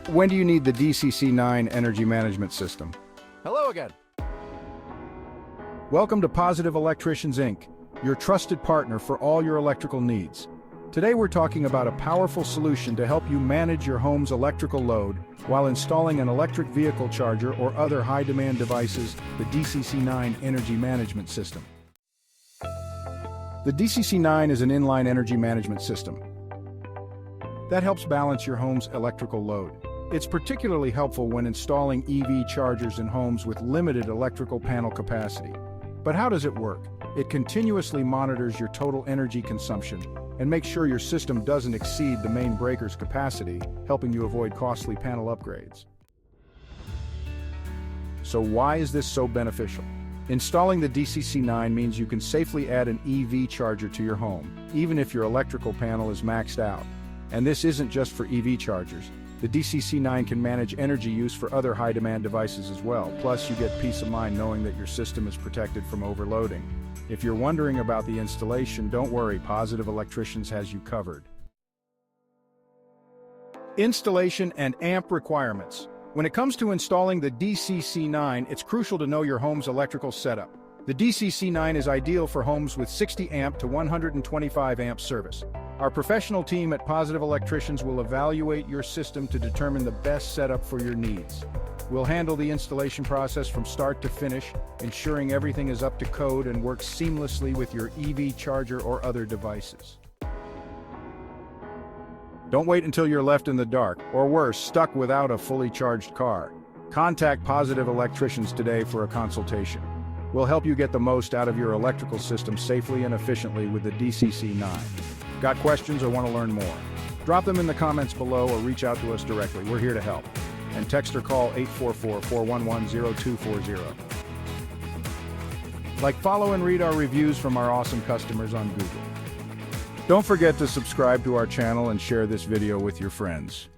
When do you need the DCC-9 energy management system? Hello again. Welcome to Positive Electricians, Inc., your trusted partner for all your electrical needs. Today we're talking about a powerful solution to help you manage your home's electrical load while installing an electric vehicle charger or other high-demand devices, the DCC-9 energy management system. The DCC-9 is an inline energy management system that helps balance your home's electrical load. It's particularly helpful when installing EV chargers in homes with limited electrical panel capacity. But how does it work? It continuously monitors your total energy consumption and makes sure your system doesn't exceed the main breaker's capacity, helping you avoid costly panel upgrades. So why is this so beneficial? Installing the DCC-9 means you can safely add an EV charger to your home, even if your electrical panel is maxed out. And this isn't just for EV chargers. The DCC-9 can manage energy use for other high-demand devices as well. Plus, you get peace of mind knowing that your system is protected from overloading. If you're wondering about the installation, don't worry, Positive Electricians has you covered. Installation and amp requirements. When it comes to installing the DCC-9, it's crucial to know your home's electrical setup. The DCC-9 is ideal for homes with 60 amp to 125 amp service. Our professional team at Positive Electricians will evaluate your system to determine the best setup for your needs. We'll handle the installation process from start to finish, ensuring everything is up to code and works seamlessly with your EV charger or other devices. Don't wait until you're left in the dark, or worse, stuck without a fully charged car. Contact Positive Electricians today for a consultation. We'll help you get the most out of your electrical system safely and efficiently with the DCC-9. Got questions or want to learn more? Drop them in the comments below or reach out to us directly. We're here to help. And text or call 844-411-0240. Like, follow, and read our reviews from our awesome customers on Google. Don't forget to subscribe to our channel and share this video with your friends.